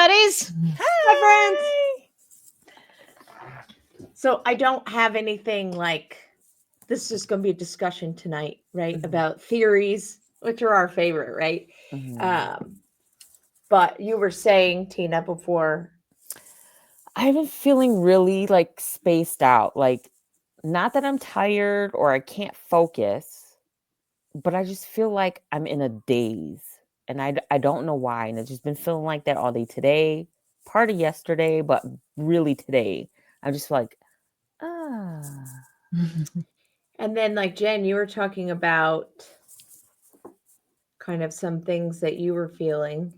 buddies. Hi, friends. So I don't have anything like this is just going to be a discussion tonight, right? Mhm. About theories, which are our favorite, right? Mhm. But you were saying, Tina, before. I've been feeling really like spaced out. Like, not that I'm tired or I can't focus, but I just feel like I'm in a daze. And I don't know why. And I've just been feeling like that all day today, part of yesterday, but really today. I'm just like, ah. And then, like, Jen, you were talking about kind of some things that you were feeling.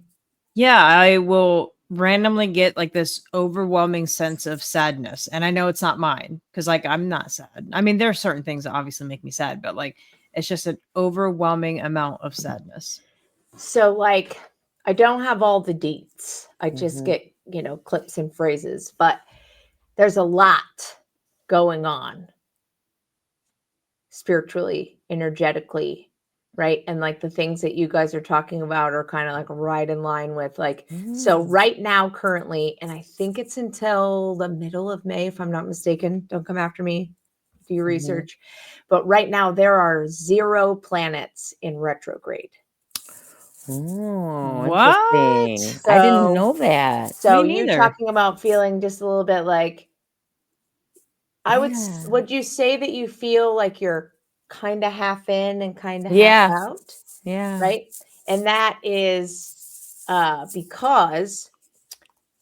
Yeah, I will randomly get like this overwhelming sense of sadness. And I know it's not mine because, like, I'm not sad. I mean, there are certain things that obviously make me sad, but like, it's just an overwhelming amount of sadness. So, like, I don't have all the deets. I just Mhm. get, clips and phrases, but there's a lot going on spiritually, energetically, right? And like the things that you guys are talking about are kind of like right in line with like, so Mm. right now, currently, and I think it's until the middle of May, if I'm not mistaken, don't come after me, do your Mhm. research. But right now, there are 0 planets in retrograde. Oh, What? interesting. I didn't So, know that. so Me you're neither. talking about feeling just a little bit like, Yeah. would you say that you feel like you're kind of half in and kind of half Yeah. out? Yeah. Right? And that is because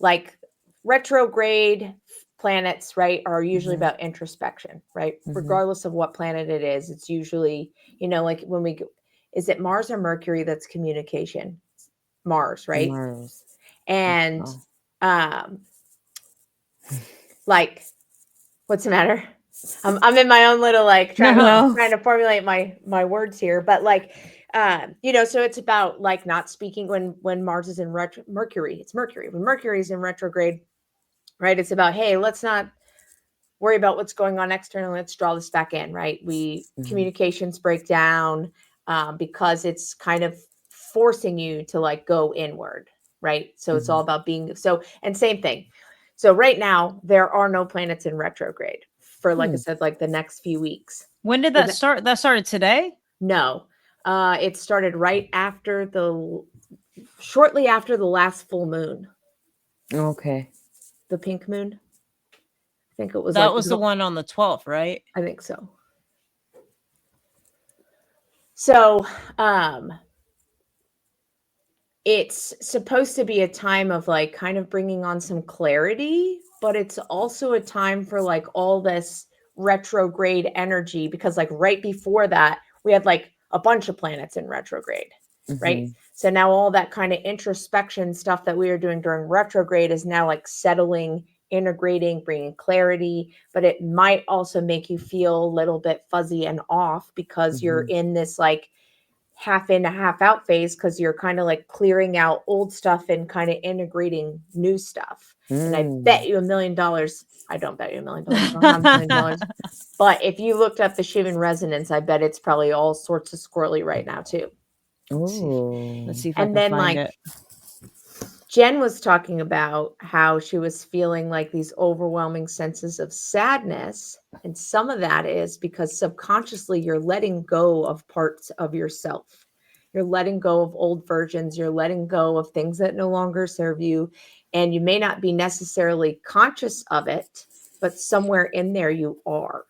like retrograde planets, right, are usually Mhm. about introspection, right? Mhm. Regardless of what planet it is, it's usually, like when we is it Mars or Mercury that's communication? Mars, right? Mars. And Oh. um like what's the matter? I'm in my own little like trying No. to formulate my words here, but like so it's about like not speaking when Mars is in Mercury. It's Mercury. When Mercury is in retrograde, right? It's about, hey, let's not worry about what's going on externally. Let's draw this back in, right? Mhm. Communications break down because it's kind of forcing you to like go inward, right? So it's all about being and same thing. So right now there are no planets in retrograde for, like I said, like the next few weeks. When did that start? That started today? No, it started right after shortly after the last full moon, Okay. the pink moon. I think it was That like was the one on the 12th, right? I think so. So, it's supposed to be a time of like kind of bringing on some clarity, but it's also a time for like all this retrograde energy because like right before that, we had like a bunch of planets in retrograde, right? Mhm. So now all that kind of introspection stuff that we were doing during retrograde is now like settling, integrating, bringing clarity, but it might also make you feel a little bit fuzzy and off because you're Mhm. in this like half in, half out phase because you're kind of like clearing out old stuff and kind of integrating new stuff. And I bet you $1 million. I don't bet you $1 million. I don't have $1 million. But if you looked up the Schumann resonance, I bet it's probably all sorts of squirrely right now too. Let's see if I And can then find like it. Jen was talking about how she was feeling like these overwhelming senses of sadness. And some of that is because subconsciously you're letting go of parts of yourself. You're letting go of old versions. You're letting go of things that no longer serve you. And you may not be necessarily conscious of it, but somewhere in there you are.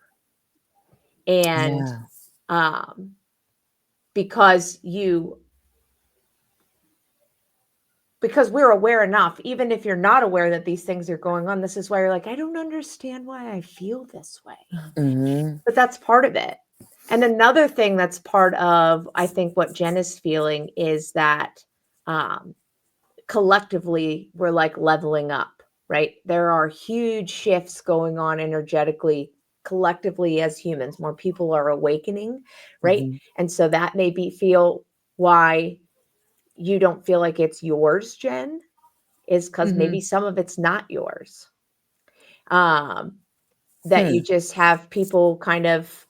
And Yeah. because we're aware enough, even if you're not aware that these things are going on, this is why you're like, I don't understand why I feel this way. Mhm. But that's part of it. And another thing that's part of, I think, what Jen is feeling is that collectively we're like leveling up, right? There are huge shifts going on energetically, collectively as humans. More people are awakening, right? Mhm. And so that may feel why you don't feel like it's yours, Jen, is because maybe some of it's not yours. That you just have people kind of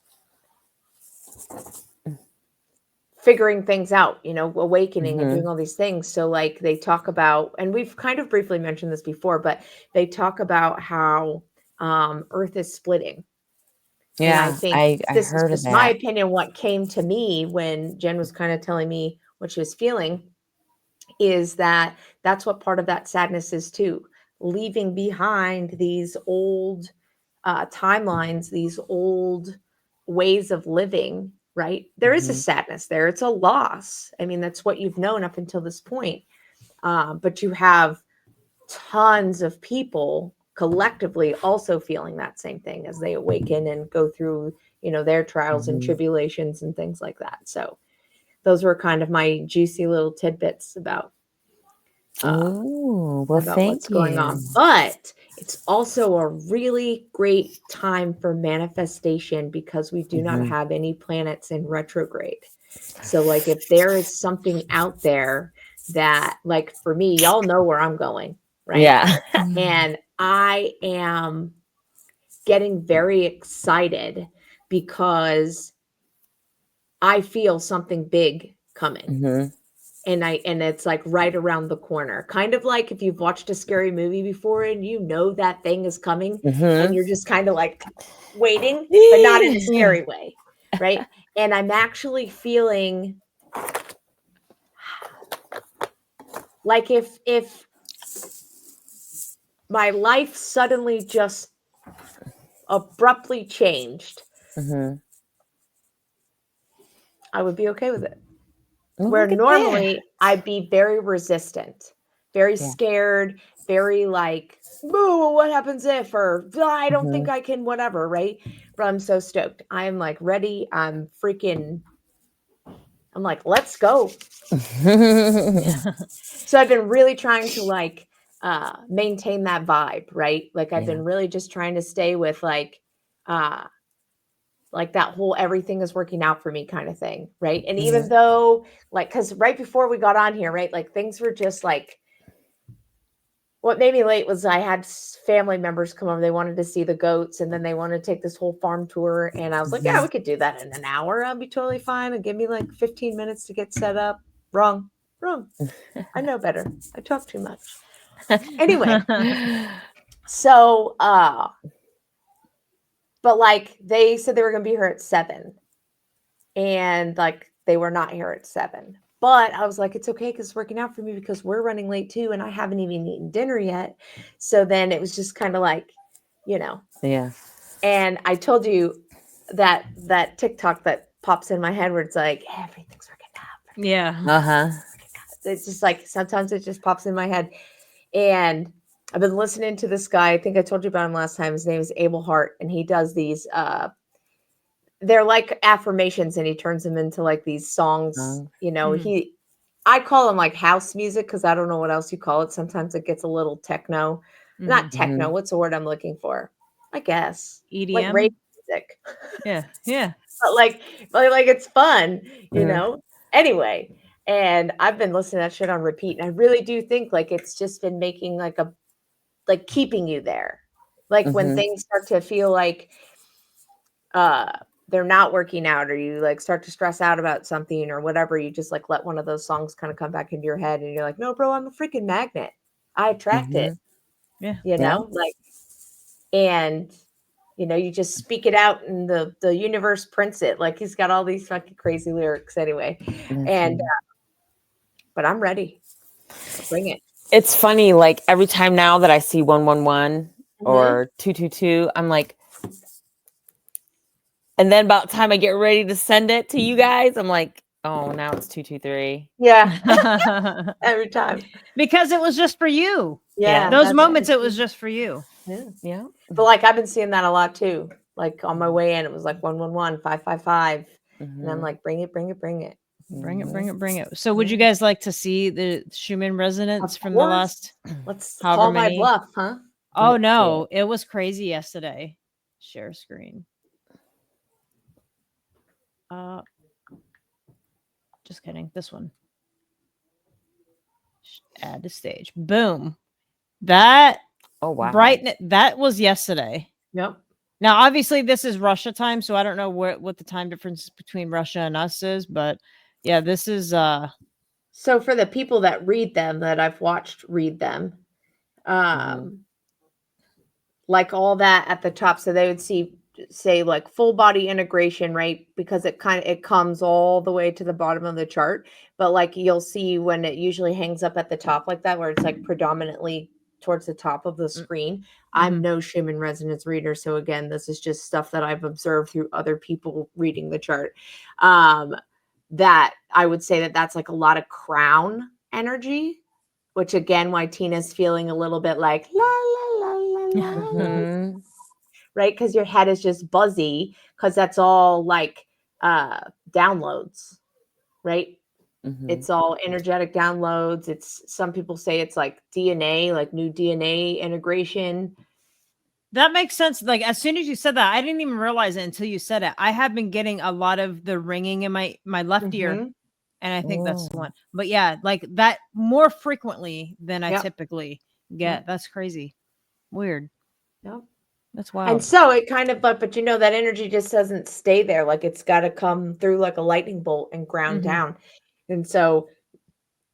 figuring things out, you know, awakening and Mhm. doing all these things. So like they talk about, and we've kind of briefly mentioned this before, but they talk about how Earth is splitting. And I Yeah, think I this is heard of just my that. opinion. What came to me when Jen was kind of telling me what she was feeling is that that's what part of that sadness is too. Leaving behind these old timelines, these old ways of living, right? There is a Mhm. sadness there. It's a loss. I mean, that's what you've known up until this point. But you have tons of people collectively also feeling that same thing as they awaken and go through, you know, their trials and Mhm. tribulations and things like that. So those were kind of my juicy little tidbits uh, Ooh, well, about what's thank going on. you. But it's also a really great time for manifestation because we do not Mhm. have any planets in retrograde. So, like, if there is something out there that, like, for me, y'all know where I'm going, right? Yeah. And I am getting very excited because I feel something big coming. Mhm. And it's like right around the corner. Kind of like if you've watched a scary movie before and you know that thing is coming and Mhm. you're just kind of like waiting, but not in a Yee. Yeah. scary way, right? And I'm actually feeling like if my life suddenly just abruptly changed, Mhm. I would be okay with it. Well, Where look at that. normally I'd be very resistant, very Yeah. scared, very like, "Boo, what happens if?" or I don't think Mhm. I can, whatever, right? But I'm so stoked. I am like ready. I'm like, let's go. Yeah. So I've been really trying to like maintain that vibe, right? Like I've Yeah. been really just trying to stay with uh like that whole everything is working out for me kind of thing, right? And even Mhm. though like cuz right before we got on here, right? Like things were just like what made me late was I had family members come over. They wanted to see the goats and then they wanted to take this whole farm tour and I was like, "Yeah, Mhm. we could do that in an hour. I'll be totally fine. And give me like 15 minutes to get set up." Wrong. Wrong. I know better. I talk too much. Anyway, so but like they said they were going to be here at 7 and like they were not here at 7. But I was like, it's okay because it's working out for me because we're running late too, and I haven't even eaten dinner yet. So then it was just kind of like, you know. Yeah. And I told you that TikTok that pops in my head where it's like everything's working out. Yeah. Uh-huh. It's just like sometimes it just pops in my head. And I've been listening to this guy. I think I told you about him last time. His name is Abel Hart, and he does these they're like affirmations and he turns them into like these songs, you know. Mhm. I call them like house music because I don't know what else you call it. Sometimes it gets a little techno. Not Mhm. techno, Mhm. what's the word I'm looking for? I guess. Like radio EDM. music. Yeah. Yeah. But like it's fun, you Mhm. know? Anyway, and I've been listening to that shit on repeat. And I really do think like it's just been making like keeping you there. Like when Mhm. things start to feel like uh they're not working out or you like start to stress out about something or whatever, you just like let one of those songs kind of come back into your head and you're like, no, bro, I'm a freaking magnet. I attract it, Mhm. Yeah. you Yeah. know, like, and you know, you just speak it out and the universe prints it. Like he's got all these fucking crazy lyrics anyway. And Mhm. but I'm ready. Bring it. It's funny, like every time now that I see 111 Mhm. or 222, I'm like, and then about the time I get ready to send it to you guys, I'm like, oh, now it's 223. Yeah, every time. Because it was just for you. Yeah, Yeah. Those that's moments, it was just for you. yeah. Yeah. But like I've been seeing that a lot too. Like on my way in, it was like 111, 555. And I'm Mhm. like, bring it, bring it, bring it. Bring it, Mhm. bring it, bring it. So, would you Yeah. guys like to see the Schumann resonance Of from the course. last Let's however call my many? bluff, huh? Oh Let's see no, it. it was crazy yesterday. Share screen. Uh, just kidding. This one. Add to stage. Boom. That Oh, wow. brightness. That was yesterday. Yep. Now, obviously, this is Russia time, so I don't know what the time difference between Russia and us is, but Yeah, this is So for the people that read them, that I've watched read them, like all that at the top, so they would say like full body integration, right? Because it comes all the way to the bottom of the chart, but like you'll see when it usually hangs up at the top like that, where it's like predominantly towards the top of the screen. I'm no Schumann resonance reader, so again, this is just stuff that I've observed through other people reading the chart. That I would say that that's like a lot of crown energy, which again, why Tina's feeling a little bit like la la la la la, Mhm. right? Because your head is just buzzy, because that's all like downloads, right? Mhm. It's all energetic downloads. It's, some people say it's like DNA, like new DNA integration. that makes sense. Like as soon as you said that, I didn't even realize it until you said it. I have been getting a lot of the ringing in my left ear, Mhm. and I think that's Oh. one. But yeah, like that more frequently than I Yep. typically get. Yep. That's crazy. Weird. Yep. That's wild. And so it kind of, but you know, that energy just doesn't stay there. Like it's got to come through like a lightning bolt and ground Mhm. down. And so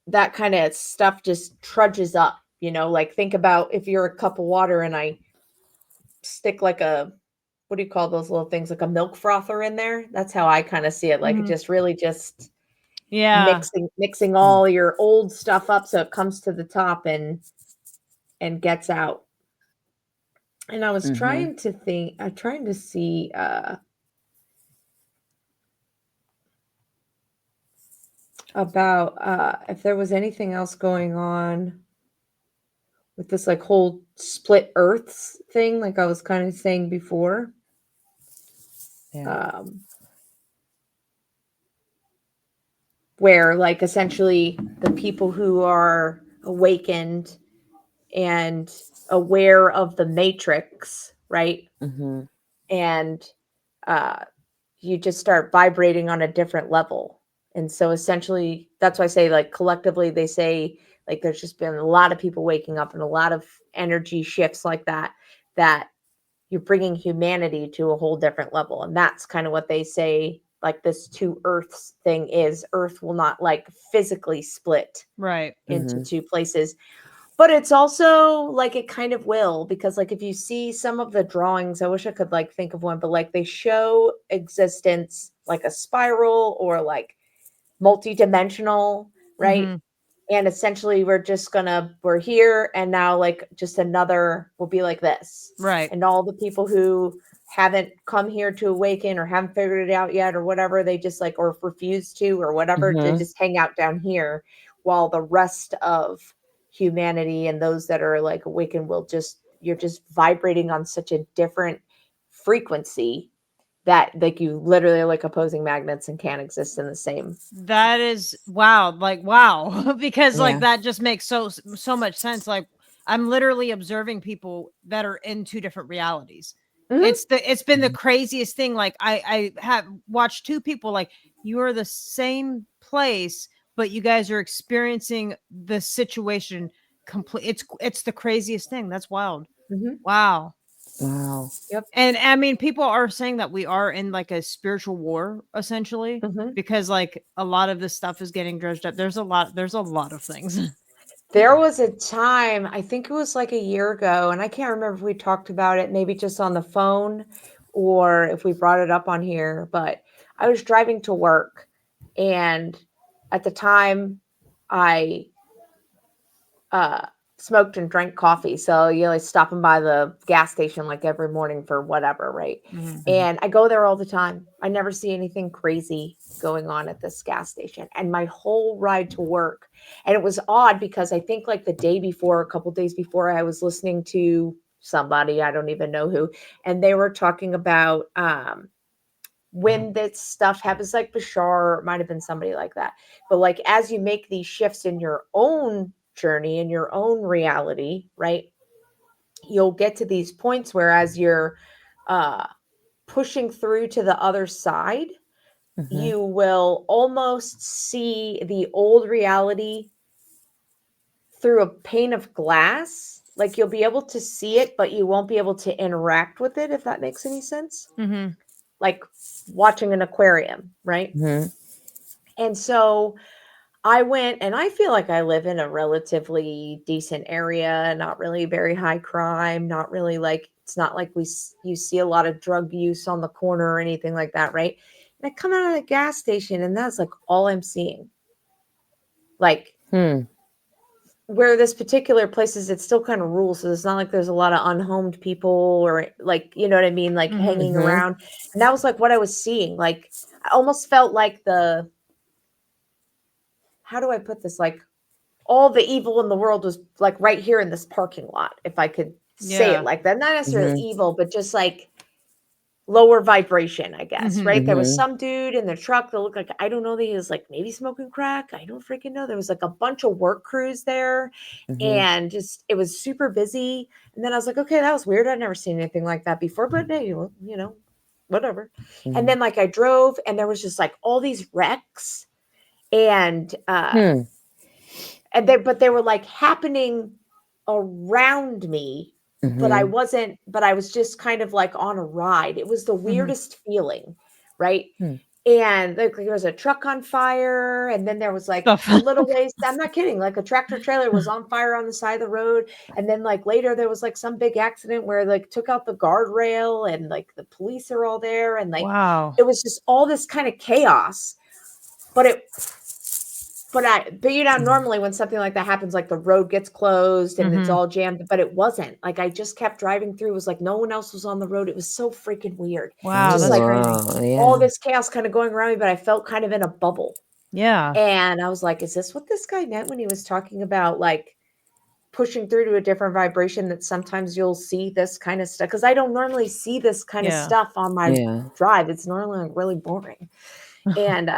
that kind of stuff just trudges up, you know, like think about if you're a cup of water and I stick like a, what do you call those little things? Like a milk frother in there. That's how I kind of see it. Like it Mhm. just really just Yeah. mixing all your old stuff up so it comes to the top and gets out. And I was Mhm. trying to think, I'm trying to see about if there was anything else going on with this like whole split earths thing, like I was kind of saying before. Yeah. Where like essentially the people who are awakened and aware of the matrix, right? Mhm. And you just start vibrating on a different level. And so essentially, that's why I say, like, collectively, they say, like, there's just been a lot of people waking up and a lot of energy shifts like that, that you're bringing humanity to a whole different level. And that's kind of what they say, like, this two earths thing is. Earth will not, like, physically split Right. into Mhm. two places. But it's also like it kind of will, because like if you see some of the drawings, I wish I could like think of one, but like they show existence like a spiral or like multi-dimensional, right? Mhm. And essentially we're here and now like just another will be like this. Right. And all the people who haven't come here to awaken or haven't figured it out yet or whatever, they just like, or refuse to or whatever, they Mhm. just hang out down here, while the rest of humanity and those that are like awakened will just, you're just vibrating on such a different frequency that like you literally are like opposing magnets and can't exist in the same. That is wow, like wow, because like Yeah. that just makes so much sense. Like I'm literally observing people that are in two different realities. Mhm. It's been the Mhm. craziest thing. Like I have watched two people like you are the same place, but you guys are experiencing the situation complete. It's the craziest thing. That's wild. Mhm. Wow. Wow. Yep. And I mean, people are saying that we are in like a spiritual war, essentially, Mhm. because like a lot of this stuff is getting dredged up. There's a lot of things. There was a time, I think it was like a year ago, and I can't remember if we talked about it, maybe just on the phone or if we brought it up on here, but I was driving to work, and at the time I uh smoked and drank coffee. So you know, like stopping by the gas station like every morning for whatever, right? Mhm. And I go there all the time. I never see anything crazy going on at this gas station. And my whole ride to work, and it was odd because I think like the day before, a couple days before, I was listening to somebody, I don't even know who, and they were talking about when this stuff happens, like Bashar, it might have been somebody like that. But like as you make these shifts in your own journey, in your own reality, right? You'll get to these points where as you're uh pushing through to the other side, Mhm. you will almost see the old reality through a pane of glass. Like you'll be able to see it, but you won't be able to interact with it, if that makes any sense. Mhm. Like watching an aquarium, right? Mhm. And so I went, and I feel like I live in a relatively decent area, not really very high crime, not really like it's not like you see a lot of drug use on the corner or anything like that, right? And I come out of the gas station, and that's like all I'm seeing. Like Hmm. where this particular place is, it's still kind of rural, so it's not like there's a lot of unhomed people or like, you know what I mean, like hanging Mhm. around. And that was like what I was seeing. Like I almost felt like how do I put this? Like all the evil in the world was like right here in this parking lot, if I could say Yeah. it like that. Not necessarily Mhm. evil, but just like lower vibration, I guess, Mhm. right? There was Mhm. some dude in the truck that looked like, I don't know, that he was like maybe smoking crack. I don't freaking know. There was like a bunch of work crews there, Mhm. and just it was super busy. And then I was like, okay, that was weird. I'd never seen anything like that before, but hey, well, you know, whatever. And Mhm. then like I drove, and there was just like all these wrecks, and Hmm. but they were like happening around me, but Mhm. I was just kind of like on a ride. It was the Mhm. weirdest feeling, right? Hmm. And like there was a truck on fire, and then there was like Stuff. a little ways, I'm not kidding, like a tractor trailer was on fire on the side of the road. And then like later there was like some big accident where like took out the guardrail, and like the police are all there, and like Wow. it was just all this kind of chaos. But you know, Mhm. normally when something like that happens, like the road gets closed and it's Mhm. all jammed, but it wasn't. Like I just kept driving through. It was like no one else was on the road. It was so freaking weird. Wow, Just that's like crazy. Wow. all Yeah. this chaos kind of going around me, but I felt kind of in a bubble. Yeah. And I was like, is this what this guy meant when he was talking about like pushing through to a different vibration, that sometimes you'll see this kind of stuff? Because I don't normally see this kind of Yeah. stuff on my Yeah. drive. It's normally like really boring. And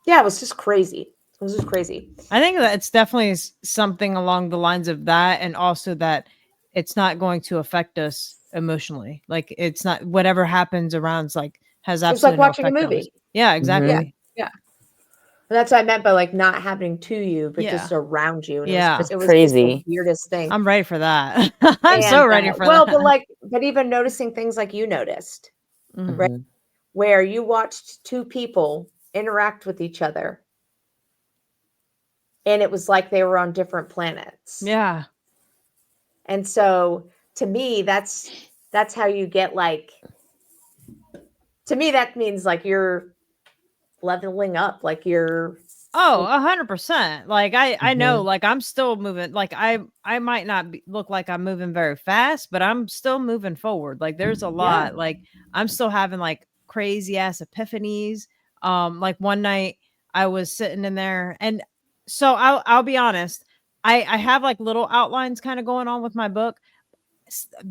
yeah, it was just crazy. It was just crazy. I think that it's definitely something along the lines of that, and also that it's not going to affect us emotionally. Like it's not whatever happens around's like has It's like absolutely no watching a effect on us. movie. Yeah, Yeah, Mhm. exactly. yeah. And that's what I meant by like not happening to you, but Yeah. just around you. And Yeah. That's it was just the crazy. weirdest thing. I'm ready for that. I'm And so ready for well, that. but even noticing things like you noticed, Mhm. right? Mhm. Where you watched two people interact with each other, and it was like they were on different planets. Yeah. And so to me, that's how you get like, to me that means like you're leveling up, like you're Oh, 100%. Like I know, Mhm. like I'm still moving. Like I might not look like I'm moving very fast, but I'm still moving forward. Like there's a yeah. lot. Like I'm still having like crazy ass epiphanies. Like one night I was sitting in there, and so I'll be honest. I have like little outlines kind of going on with my book.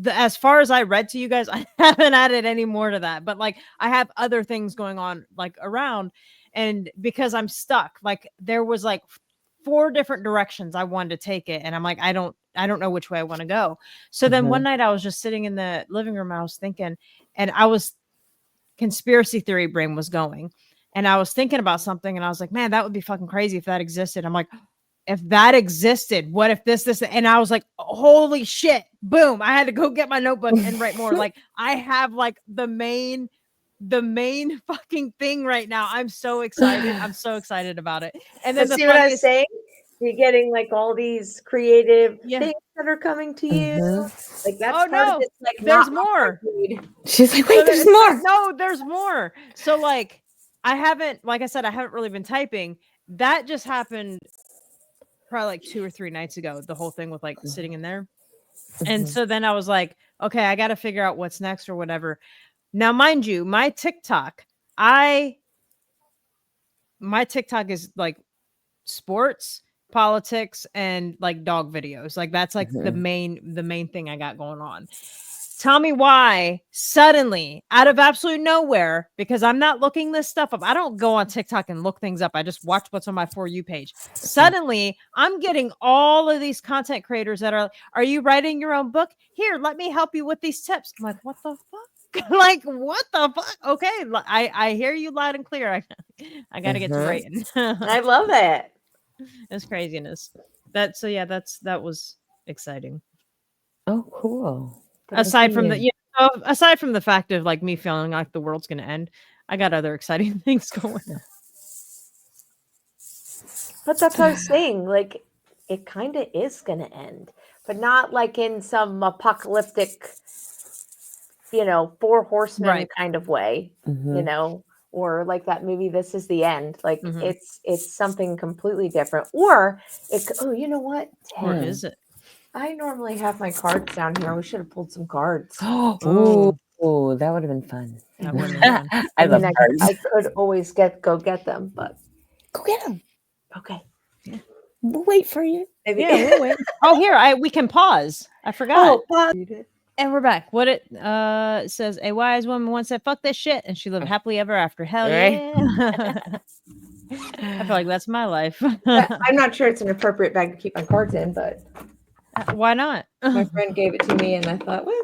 As far as I read to you guys, I haven't added any more to that, but like I have other things going on like around, and because I'm stuck, like there was like four different directions I wanted to take it, and I'm like I don't know which way I want to go. So then one Mhm. night I was just sitting in the living room, I was thinking, and I was conspiracy theory brain was going, and I was thinking about something, and I was like, man, that would be fucking crazy if that existed. I'm like, if that existed, what if this, and I was like, holy shit, boom. I had to go get my notebook and write more. Like I have like the main fucking thing right now. I'm so excited. I'm so excited about it. And then But the see what I was funniest, saying? You're getting like all these creative yeah. things that are coming to you. Mhm. Like that's Oh part of no, this, like there's not my more. dude. She's like, So wait, there's it's more. no, there's more. So like I haven't, like I said, I haven't really been typing. That just happened probably like 2 or 3 nights ago, the whole thing with like sitting in there. And Mhm. so then I was like, okay, I got to figure out what's next or whatever. Now, mind you, I my TikTok is like sports, politics, and like dog videos. Like that's like the Mhm. main thing I got going on. Tell me why suddenly, out of absolute nowhere, because I'm not looking this stuff up. I don't go on TikTok and look things up. I just watch what's on my For You page. Suddenly, I'm getting all of these content creators that are you writing your own book? Here, let me help you with these tips. I'm like, what the fuck? Like, what the fuck? Okay, I hear you loud and clear. I got to get to Mhm. writing. I love it. It's craziness. That was exciting. Oh, cool. Good to Aside from the, hear. you know, aside from the fact of like me feeling like the world's gonna end, I got other exciting things going on. But that's what I was saying. Like, it kind of is going to end, but not like in some apocalyptic, Four Horsemen Right. kind of way, Mhm. or like that movie, This Is the End. Like, Mhm. it's something completely different. Or oh, you know what? Or Dang, is it? I normally have my cards down here. We should have pulled some cards. Ooh, that would have been fun. That would have been fun. I I love mean, cards. I could always go get them, but Go get them. okay. We'll wait for you. Maybe. Yeah, we'll wait. Oh, here, we can pause. I forgot. Oh, pause. And we're back. What it says, a wise woman once said, "Fuck this shit," and she lived happily ever after. Hell Right. yeah. I feel like that's my life. I'm not sure it's an appropriate bag to keep my cards in, but Why not? my friend gave it to me and I thought, well,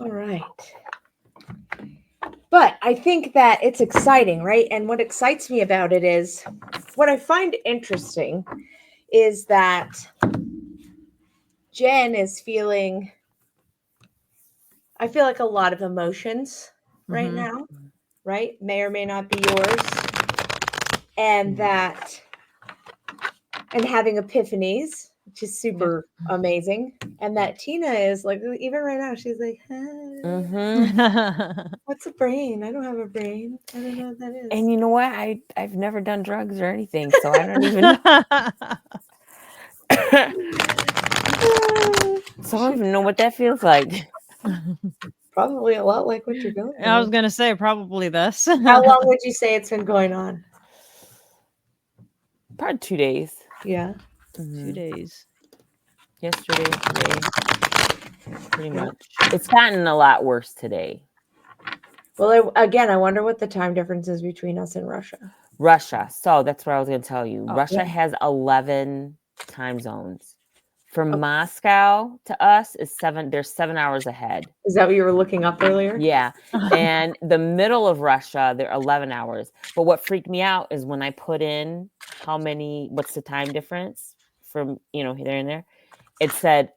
all right. But I think that it's exciting, right? And what excites me about it is what I find interesting is that Jen is feeling, I feel like a lot of emotions right Mhm. now, right? May or may not be yours. And that, and having epiphanies, which is super amazing. And that Tina is like, even right now, she's like, what's a brain? I don't have a brain. I don't know what that is. And you know what? I've never done drugs or anything, so I don't even know. So I don't even know what that feels like. Probably a lot like what you're going through. I was gonna say probably this. How long would you say it's been going on? Probably 2 days. Yeah. 2 days. Yesterday, today, pretty much. It's gotten a lot worse today. Well, I wonder what the time difference is between us and Russia. Russia. So that's what I was going to tell you. Oh, Russia yeah. has 11 time zones. From Moscow to us is 7. They're 7 hours ahead. Is that what you were looking up earlier? Yeah. And the middle of Russia, they're 11 hours. But what freaked me out is when I put in what's the time difference from, here and there, it said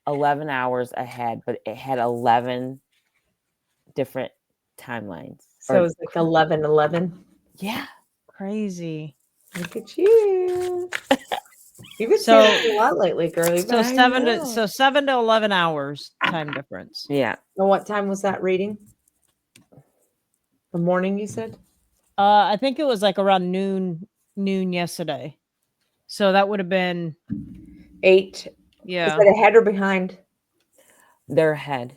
11 hours ahead, but it had 11 different timelines. So it's like 11:11. Yeah. Crazy. Look at you. You've been So- saying a lot lately, girlie. So but I 7 know. to 7 to 11 hours time difference. Yeah. And what time was that reading? The morning, you said? I think it was like around noon yesterday. So that would have been 8. yeah. Is it ahead or behind? They're ahead.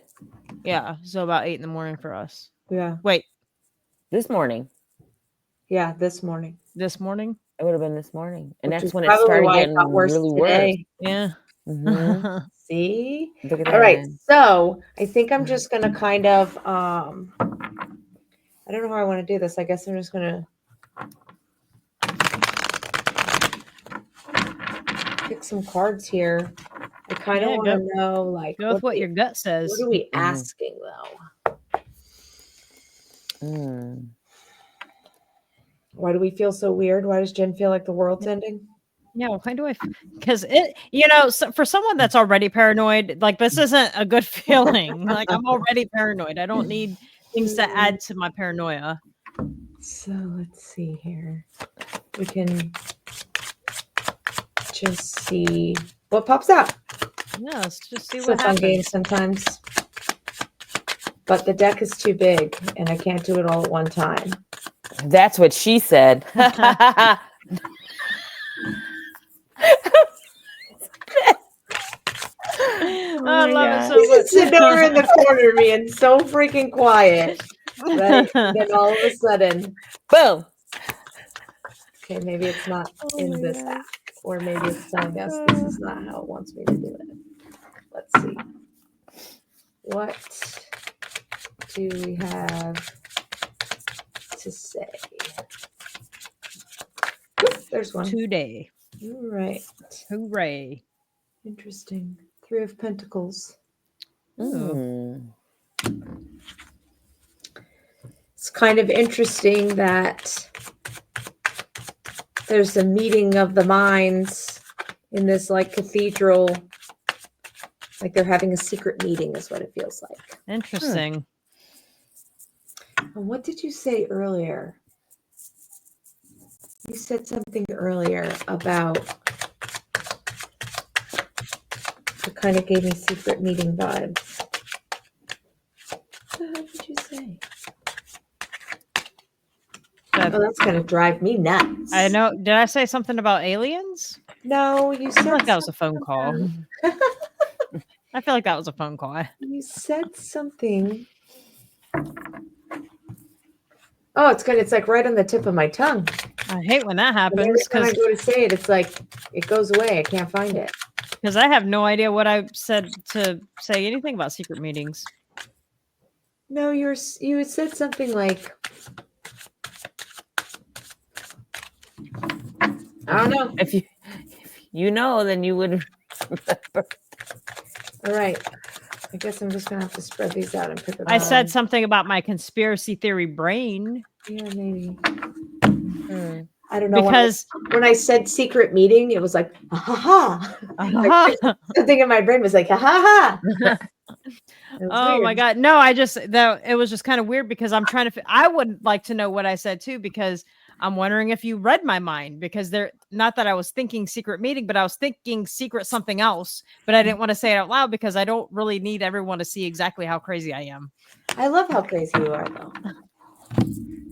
Yeah, so about 8 in the morning for us. Yeah. Wait, This morning. Yeah, this morning. this morning? It would have been this morning. And Which that's is when it probably started why it getting got worse really today. Yeah. worse. Mhm. See? Look at All right. that. So I think I'm just gonna kind of I don't know how I want to do this. I guess I'm just gonna pick some cards here. I kind of Yeah, want to know, like, Go with what your gut says. what are we Mhm. asking though? Mm. Why do we feel so weird? Why does Jen feel like the world's ending? Yeah, well, why do I? Because for someone that's already paranoid, like this isn't a good feeling. Like I'm already paranoid. I don't need things to add to my paranoia. So let's see here. We can just see what pops out. Yeah, let's just see It's a what fun game happens. sometimes. But the deck is too big and I can't do it all at one time. That's what she said. I love it so He's much. just sitting over in the corner being so freaking quiet. Right? And then all of a sudden, Boom. okay, maybe it's not in this app. Or maybe it's telling us this is not how it wants me to do it. Let's see. What do we have to say? Oop, there's one. Today. All right. Hooray. Interesting. 3 of Pentacles. Mm. It's kind of interesting that there's a meeting of the minds in this like cathedral. Like they're having a secret meeting is what it feels like. Interesting. And what did you say earlier? You said something earlier about it kind of gave me secret meeting vibes. What the hell did you say? That- Oh, that's gonna drive me nuts. I know. Did I say something about aliens? No, you I said feel like that was a phone something call. about- I feel like that was a phone call. You said something. Oh, it's good. It's like right on the tip of my tongue. I hate when that And every happens time I go to say it, it's like it goes away. I can't find it. because I have no idea what I said to say anything about secret meetings. No, you said something like I don't know. If you know, then you would remember. All right. I guess I'm just gonna have to spread these out and pick them I out. said something about my conspiracy theory brain Yeah, maybe. Hmm. I don't know. because When I said secret meeting, it was like, ha ha. Something in my brain was like, ha ha ha. oh my god, no! I just that it was just kind of weird because I'm trying to. I would like to know what I said too because I'm wondering if you read my mind because they're not that I was thinking secret meeting, but I was thinking secret something else, but I didn't want to say it out loud because I don't really need everyone to see exactly how crazy I am. I love how crazy you are, though.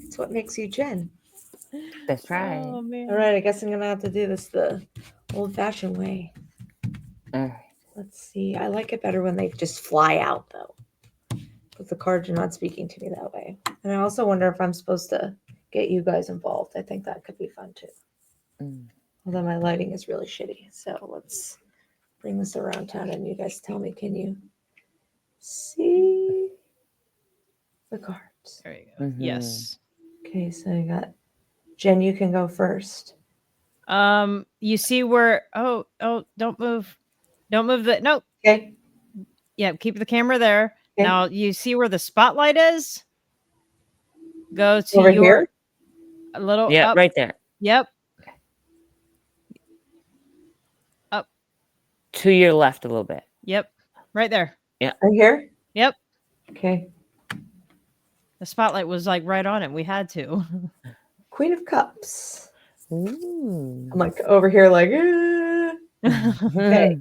It's what makes you Jen. That's right. Oh man! All right, I guess I'm gonna have to do this the old-fashioned way. All right. Let's see. I like it better when they just fly out, though. But the cards are not speaking to me that way. And I also wonder if I'm supposed to get you guys involved. I think that could be fun too. Mm. Although my lighting is really shitty. So let's bring this around town and you guys tell me, can you see the cards? There you go. Mhm. Yes. Okay, so I got Jen, you can go first. You see where? Oh, don't move! Don't move the. Nope. Okay. Yeah, keep the camera there. Okay. Now you see where the spotlight is. Go to Over your here? a little. Yeah, up. right there. Yep. To your left a little bit. Yep. Right there. Right here? Yep. Okay. The spotlight was like right on it. We had to. Queen of Cups. Ooh. I'm like over here, like, "Ah." Okay. Hmm.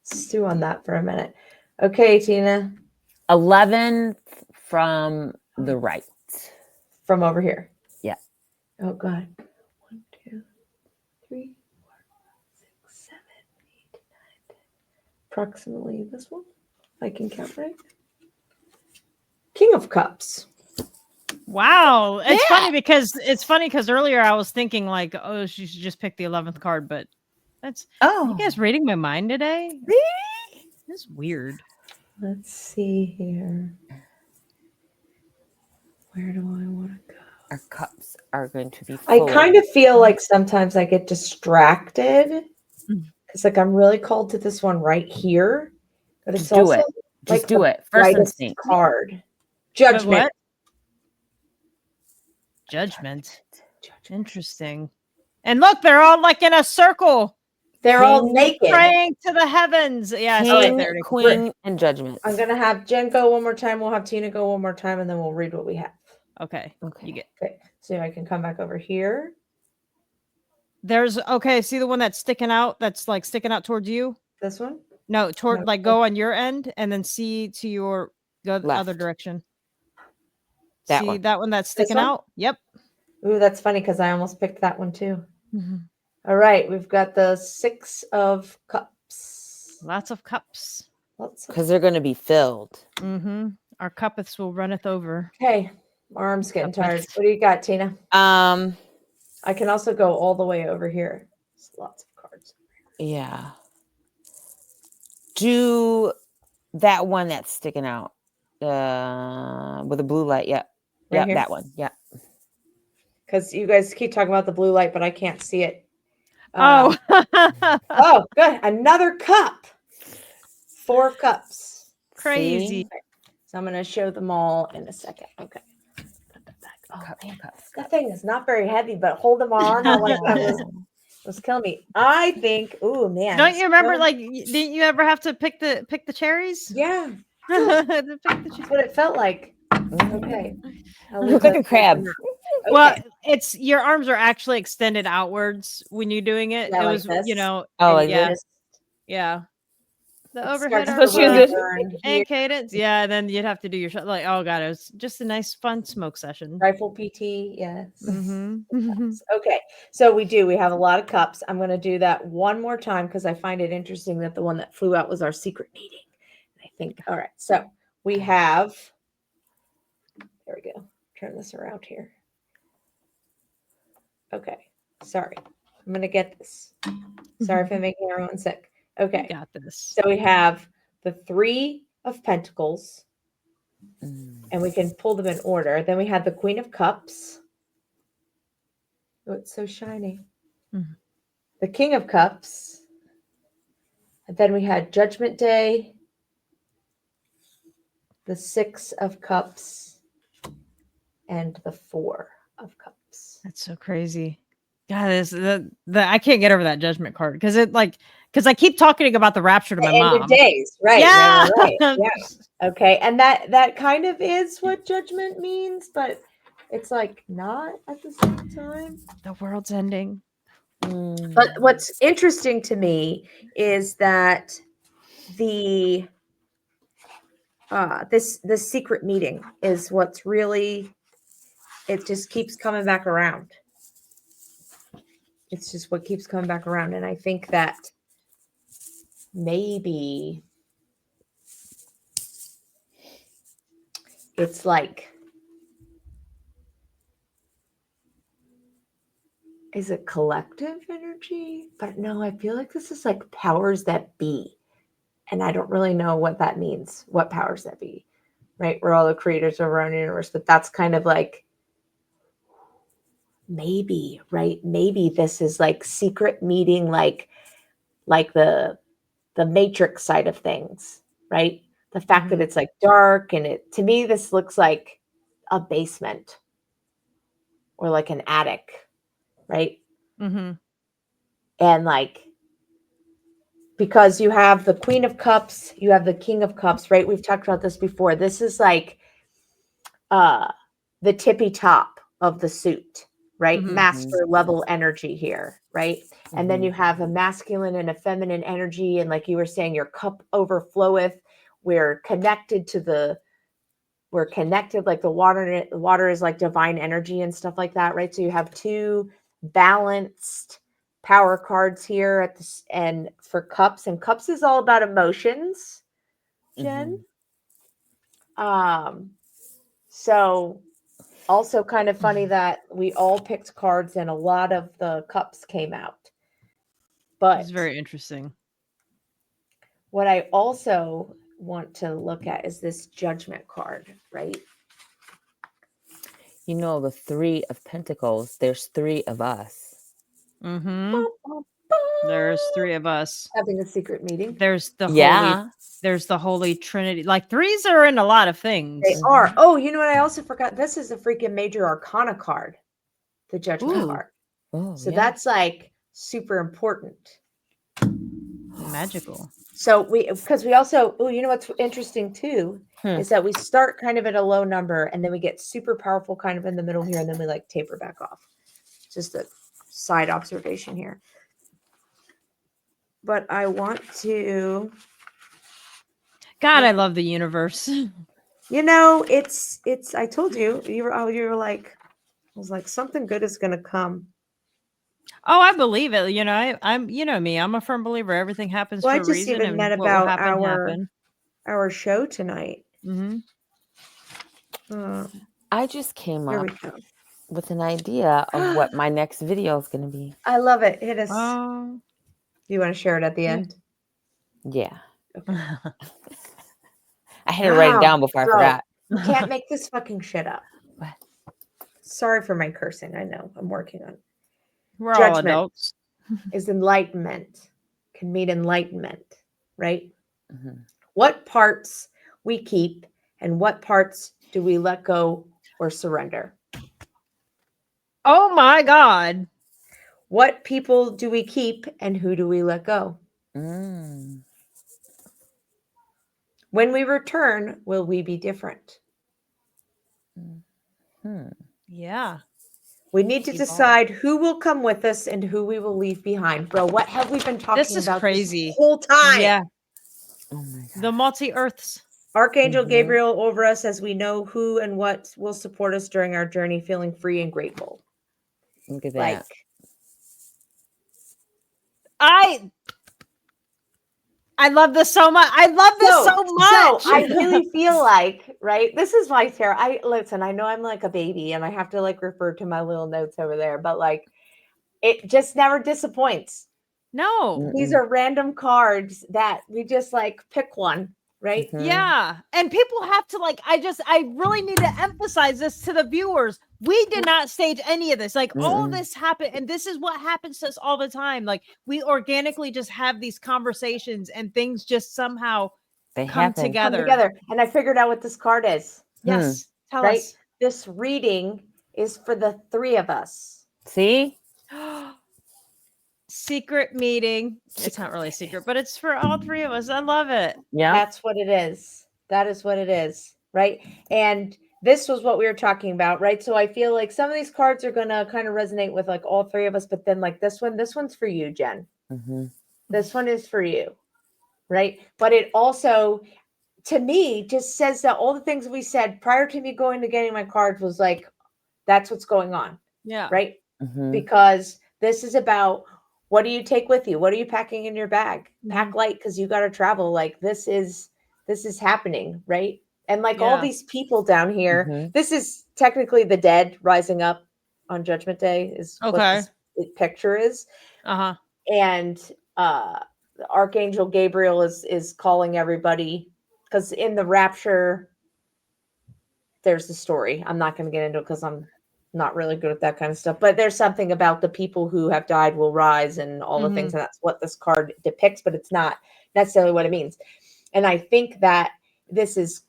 Stew on that for a minute. Okay, Tina, 11 from the right. from over here. Yeah. Oh, God. 1, 2, 3, 4, 6, 7, 8, 9, 10. Approximately this one, if I can count right. King of Cups. Wow. It's Yeah. funny because earlier I was thinking like, oh, she should just pick the 11th card, but that's Oh. you guys reading my mind today? Really? That's weird. Let's see here. Where do I want to go? Our cups are going to be I full. kind of feel like sometimes I get distracted Mm. because, like, I'm really called to this one right here, but it's Just do also it. Just like do the it. First brightest instinct. card. But Judgment. what? Judgment. Judgment. Interesting. And look, they're all like in a circle, They're all King, naked. praying to the heavens. Yeah, I see King, it there. queen, and judgment. I'm gonna have Jen go one more time. We'll have Tina go one more time, and then we'll read what we have. Okay. Okay. You get Okay. So I can come back over here. there's okay. See the one that's sticking out? That's like sticking out towards you? This one. No, toward No, like go on your end and then see to your go the other Left. direction. That See one. that one that's This sticking one? out? Yep. Ooh, that's funny because I almost picked that one too. Mhm. All right, we've got the 6 of Cups. Lots of cups. Lots of. Because they're going to be filled. Mm-hmm. Our cuppeth will runneth over. Okay, my arm's getting tired. Cuppets. What do you got, Tina? Um, I can also go all the way over here. There's lots of cards. yeah. Do that one that's sticking out. With a blue light. Yep. Right Yep, here? that one. Yeah. Because you guys keep talking about the blue light, but I can't see it. Oh. Oh, good. Another cup. 4 cups. Crazy. See? So I'm going to show them all in a second. Okay. Put that back. Oh, Cup, man. cup, That cup. thing is not very heavy, but holding my arm out like that was killing me. I think, ooh, man. Don't it's you remember so- like didn't you ever have to pick the cherries? Yeah, To pick the that's what it felt like. Mm. Okay. I'll You leave look like that a crab. there. Well, it's your arms are actually extended outwards when you're doing it. Yeah, It like was, this. Oh, And like yeah, this, yeah. The it overhead starts arm So to she was roll just- turn here. and cadence. Yeah, and then you'd have to do your shot. Like, oh god, it was just a nice, fun smoke session. Rifle PT, yes. Mm-hmm. Okay, so we have a lot of cups. I'm going to do that one more time because I find it interesting that the one that flew out was our secret meeting. I think, all right, so we have, there we go, turn this around here. Okay, sorry, I'm going to get this. Sorry if I'm making everyone sick. Okay, Got this. so we have the 3 of Pentacles, Mm. and we can pull them in order. Then we have the Queen of Cups. Oh, it's so shiny. Mhm. The King of Cups. And then we had Judgment Day, the 6 of Cups, and the 4 of Cups. That's so crazy. God, this the I can't get over that judgment card because because I keep talking about the rapture to my The end mom. of days, right? Yeah. Right. Yeah. Okay, and that kind of is what judgment means, but it's like not at the same time. The world's ending. But what's interesting to me is that the this secret meeting is what's really, it just keeps coming back around. It's just what keeps coming back around, and I think that maybe it's like, is it collective energy? But no, I feel like this is like powers that be. And I don't really know what that means, what powers that be, right? We're all the creators of our own universe, but that's kind of like, maybe, right? Maybe this is like secret meeting, like the Matrix side of things, right? The fact that it's like dark, and it, to me, this looks like a basement or like an attic, right? Mm-hmm. And like, because you have the Queen of Cups, you have the King of Cups, right? We've talked about this before. This is like the tippy top of the suit, right? Mhm. Master level energy here, right? And then you have a masculine and a feminine energy, and like you were saying, your cup overfloweth. We're connected like the water is like divine energy and stuff like that, right? So you have 2 balanced power cards here at this, and for cups, and cups is all about emotions, Jen. So also kind of funny that we all picked cards and a lot of the cups came out. But It's very interesting. what I also want to look at is this Judgment card, right? You know, the 3 of Pentacles, there's 3 of us. Mm-hmm. There's 3 of us. Having a secret meeting. There's the Yeah. there's the Holy Trinity. Like 3s are in a lot of things. They are. Oh, you know what? I also forgot. This is a freaking major arcana card, the Judgment Ooh. card. Oh, So yeah. that's like super important. Magical. So because we also, oh, you know what's interesting too, is that we start kind of at a low number, and then we get super powerful kind of in the middle here, and then we like taper back off. Just a side observation here. But I want to, God, I love the universe. you know, it's I told you, you were like, I was like, something good is gonna come. Oh, I believe it. You know, I'm you know me. I'm a firm believer. Everything happens Well, for I a just reason, even and meant what will about happen happen. our show tonight. Mm-hmm. I just came Here up we go. with an idea of what my next video is going to be. I love it. Hit us. Oh. You want to share it at the Yeah. end? Yeah. Okay. I had to write it Wow, down before I bro. forgot. You can't make this fucking shit up. What? Sorry for my cursing. I know. I'm working on it. We're all Judgment adults. is enlightenment, can mean enlightenment, right? Mhm. What parts we keep and what parts do we let go or surrender? Oh my God. What people do we keep and who do we let go? Mm. When we return, will we be different? Hmm. Yeah. We need to Keep on. decide who will come with us and who we will leave behind. Bro, what have we been talking This is about crazy. this whole time? Yeah, Oh my god. the multi-earths. Archangel Mhm. Gabriel over us as we know who and what will support us during our journey, feeling free and grateful. Look at Like, that. I love this so much. I love this so much. So I really feel like, right? This is my tarot. I know I'm like a baby and I have to like refer to my little notes over there, but like it just never disappoints. no. These Mm-mm. are random cards that we just like pick one, right? Mhm. Yeah. And people have to like, I really need to emphasize this to the viewers. We did not stage any of this. Like all Mm-mm. this happened. And this is what happens to us all the time. Like we organically just have these conversations and things just somehow They come happen. together. Come together. And I figured out what this card is, Yes. Tell right? us. This reading is for the three of us. See? Secret meeting. It's not really secret, but it's for all three of us. I love it. Yeah. That's what it is. That is what it is, right? And this was what we were talking about, right? So I feel like some of these cards are going to kind of resonate with like all three of us, but then like this one's for you, Jen. Mhm. This one is for you, right? But it also, to me, just says that all the things we said prior to me going to getting my cards was like, that's what's going on, Yeah. right? Mhm. Because this is about what do you take with you? What are you packing in your bag? Pack Mhm. light because you got to travel. Like this is happening, right? And like all Yeah. these people down here, Mhm. this is technically the dead rising up on Judgment Day is what Okay. this picture is. Uh-huh. And the Archangel Gabriel is calling everybody because in the rapture there's the story. I'm not going to get into it because I'm not really good at that kind of stuff. But there's something about the people who have died will rise and all the things, and that's what this card depicts. But it's not necessarily what it means. And I think that this is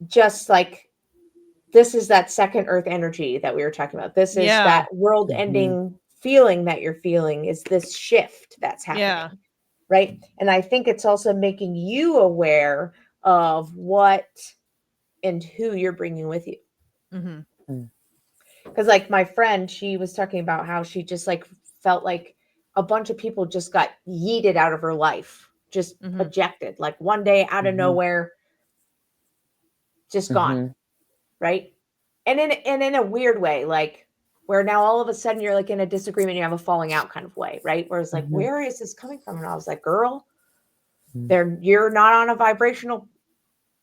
just like this is that second Earth energy that we were talking about. This is Yeah. that world-ending feeling that you're feeling. Is this shift that's happening? Yeah. Right. And I think it's also making you aware of what and who you're bringing with you. Mm-hmm. Because like my friend, she was talking about how she just like felt like a bunch of people just got yeeted out of her life, just ejected, like one day out of Mhm. nowhere, just gone. Mhm. Right. And in a weird way, like where now all of a sudden you're like in a disagreement, you have a falling out kind of way, right? Where it's like, Mhm. where is this coming from? And I was like, girl, Mhm. you're not on a vibrational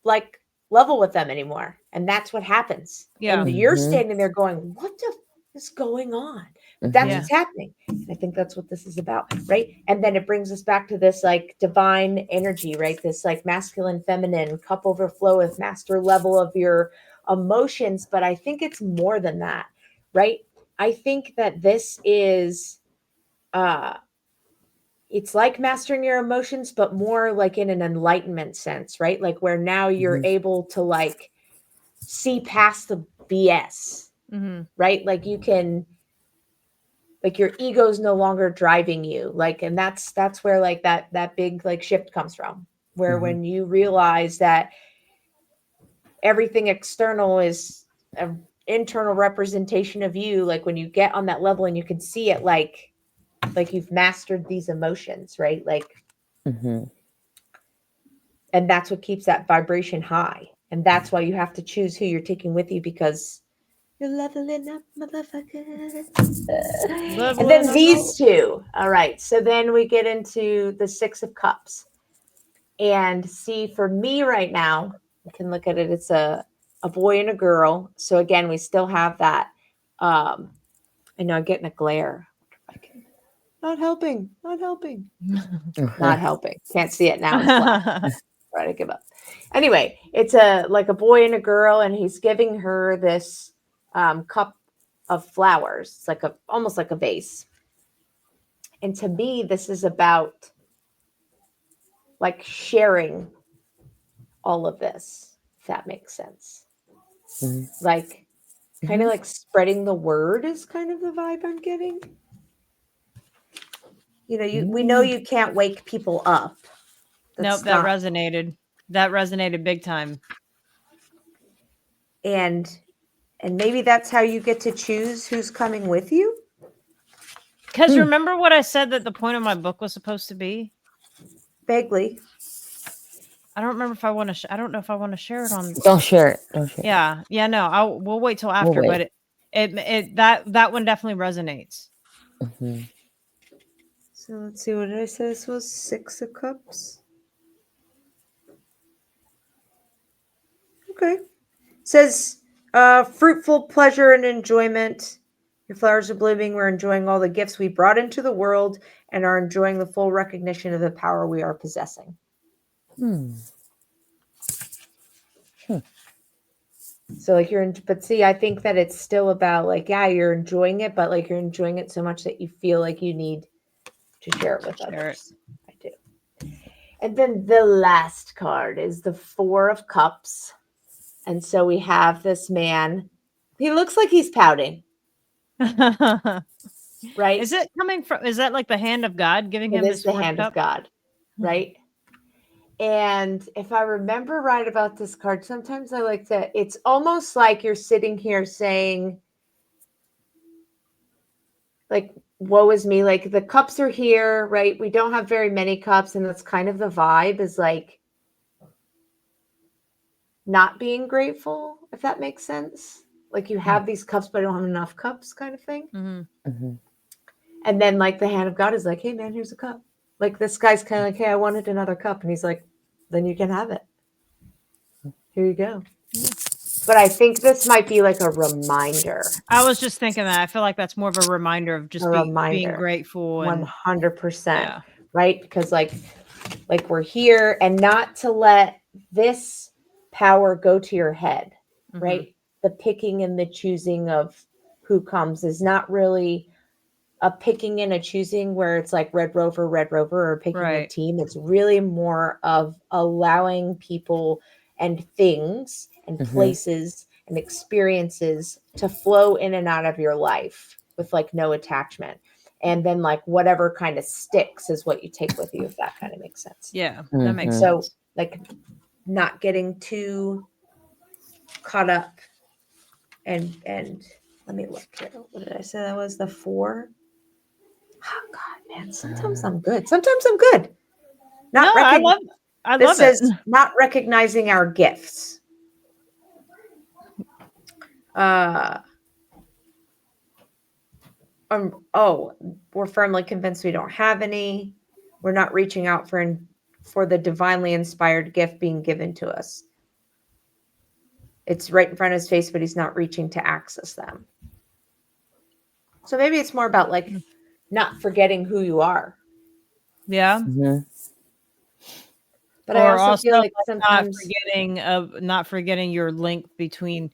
like level with them anymore. And that's what happens. Yeah. And you're Mhm. standing there going, what the is going on? But that's Mhm. what's happening. And I think that's what this is about, right? And then it brings us back to this like divine energy, right? This like masculine, feminine, cup overfloweth, master level of your emotions. But I think it's more than that, right? I think that this is it's like mastering your emotions, but more like in an enlightenment sense, right? Like where now you're Mhm. able to like see past the BS, Mm-hmm. right? Like you can, like your ego's no longer driving you. Like, and that's where like that big like shift comes from, where Mhm. when you realize that everything external is an internal representation of you, like when you get on that level and you can see it like you've mastered these emotions, right? Like, Mhm. and that's what keeps that vibration high. And that's why you have to choose who you're taking with you because you're leveling up, motherfucker. And then these two. All right. So then we get into the Six of Cups. And see, for me right now, you can look at it. It's a boy and a girl. So again, we still have that. I know I'm getting a glare. Not helping. Not helping. Not helping. Can't see it now. It's black. Try to give up. Anyway, it's a like a boy and a girl, and he's giving her this cup of flowers. It's like almost like a vase. And to me, this is about like sharing all of this, if that makes sense. Mhm. Like kind of Mhm. like spreading the word is kind of the vibe I'm getting. You know, we know you can't wake people up. Nope, that resonated. That resonated big time. And And maybe that's how you get to choose who's coming with you. Because remember what I said that the point of my book was supposed to be? Vaguely. I don't remember if I want to. I don't know if I want to share it on. Don't share it. Don't share it. Yeah. No, we'll wait till after. wait. But that one definitely resonates. Mhm. So let's see, what did I say? This was 6 of Cups. Okay. Says fruitful pleasure and enjoyment. Your flowers are blooming. We're enjoying all the gifts we brought into the world and are enjoying the full recognition of the power we are possessing. So like but see, I think that it's still about like, yeah, you're enjoying it, but like you're enjoying it so much that you feel like you need to share it with others. I do. And then the last card is the 4 of Cups. And so we have this man. He looks like he's pouting, right? Is it coming from? Is that like the hand of God giving him It this is the 4th hand cup? of God, right? And if I remember right about this card, sometimes I like to, it's almost like you're sitting here saying, like, woe is me. Like the cups are here, right? We don't have very many cups. And that's kind of the vibe, is like not being grateful, if that makes sense. Like you have these cups, but I don't have enough cups kind of thing. Mm-hmm. And then like the hand of God is like, hey man, here's a cup. Like this guy's kind of like, hey, I wanted another cup. And he's like, then you can have it. Here you go. But I think this might be like a reminder. I was just thinking that. I feel like that's more of a reminder of just being grateful. 100%. Yeah. Right? Because like we're here, and not to let this power go to your head, right? The picking and the choosing of who comes is not really a picking and a choosing where it's like Red Rover, or picking a team. It's really more of allowing people and things and places and experiences to flow in and out of your life with like no attachment. And then like whatever kind of sticks is what you take with you, if that kind of makes sense. Yeah, that makes So sense. like not getting too caught up and let me look here. What did I say that was? The 4? Oh God, man! Sometimes I'm good. Sometimes I'm good. I love this says it. not recognizing our gifts. We're firmly convinced we don't have any. We're not reaching out for the divinely inspired gift being given to us. It's right in front of his face, but he's not reaching to access them. So maybe it's more about like not forgetting who you are. Yeah. But I also feel like sometimes not forgetting your link between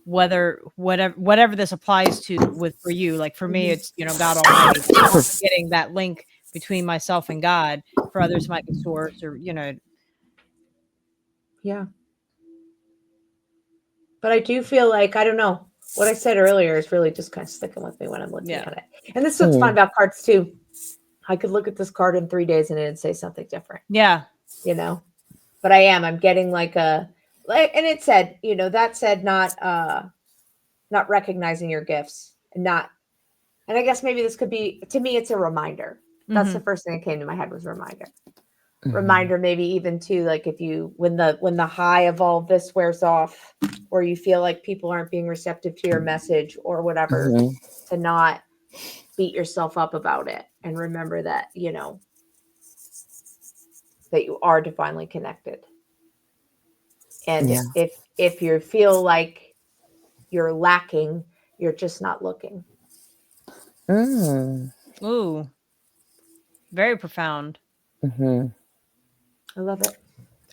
whatever this applies to for you. Like for me, it's God Almighty. Not forgetting that link between myself and God. For others, might be source or Yeah. But I do feel like, I don't know, what I said earlier is really just kind of sticking with me when I'm looking at it. And this is what's fun about cards too. I could look at this card in 3 days and it'd say something different. Yeah. But I'm getting like and it said, that said, not recognizing your gifts and I guess maybe this could be, to me, it's a reminder. That's the first thing that came to my head was reminder. Reminder, maybe even too, like if you, when the high of all this wears off, or you feel like people aren't being receptive to your message or whatever, to not beat yourself up about it and remember that, that you are divinely connected. And if you feel like you're lacking, you're just not looking. Ooh, very profound. I love it.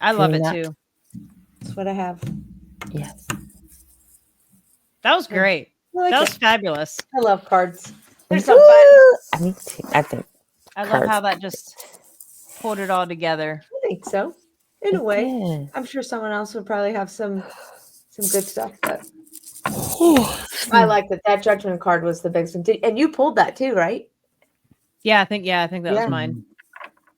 I love it too. That's what I have. Yes. That was great. That was fabulous. I love cards. They're so fun. Me too. I think. I love how that just pulled it all together. I think so. In a way. I'm sure someone else would probably have some good stuff, but I like that judgment card was the biggest one. And you pulled that too, right? Yeah, I think that was mine.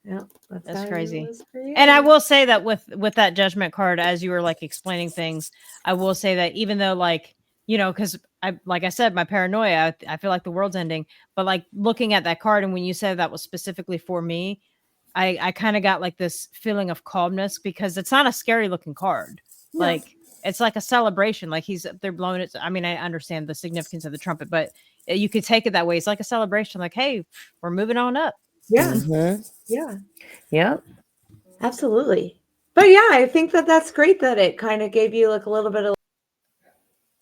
Yeah, that's crazy. And I will say that with that judgment card, as you were like explaining things, I will say that even though like you know, because like I said, my paranoia, I feel like the world's ending. But like looking at that card, and when you said that was specifically for me, I kind of got like this feeling of calmness because it's not a scary looking card. No. Like it's like a celebration. Like they're blowing it. I mean, I understand the significance of the trumpet, but you could take it that way. It's like a celebration. Like, hey, we're moving on up. Yeah. Mhm. Yeah. Yep. Absolutely. But yeah, I think that that's great that it kind of gave you like a little bit of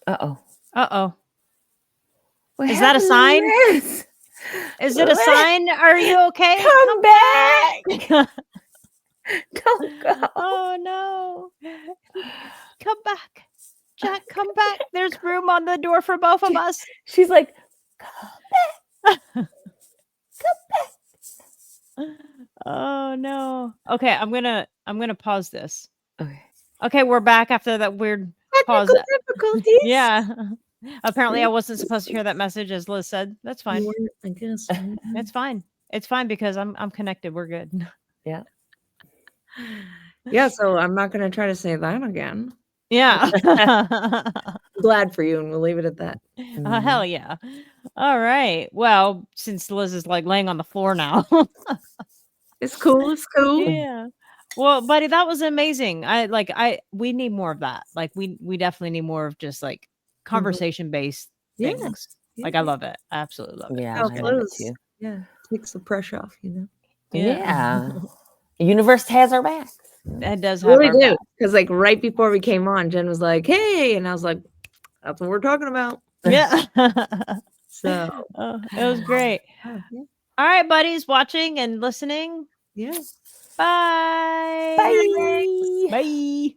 Uh-oh. Uh-oh. What Is that a happened to sign? Liz? Is it a Liz, sign? Are you okay? Come back. Don't go. Oh no. Come back. Jack, come back. There's room on the door for both of us. She's like, come back. Oh no. Okay, I'm gonna pause this. Okay. Okay, we're back after that weird pause. technical difficulties. Yeah. Apparently I wasn't supposed to hear that message, as Liz said. That's fine. You weren't, I guess. It's fine. It's fine because I'm connected. We're good. Yeah. Yeah, so I'm not going to try to say that again. Yeah. I'm glad for you, and we'll leave it at that. Hell yeah. All right. Well, since Liz is like laying on the floor now. It's cool. It's cool. Yeah. Well, buddy, that was amazing. We need more of that. Like we definitely need more of just like conversation based Yeah. things. Like I love it. I absolutely love it. Yeah, How I love it close. too. Yeah, takes the pressure off, you know. Yeah. The universe has our backs. It does have Really our do. back. Because like right before we came on, Jen was like, "Hey," and I was like, "That's what we're talking about." Yeah. So Oh, it was great. yeah. All right, buddies, watching and listening. Yeah. Bye. Bye. Bye.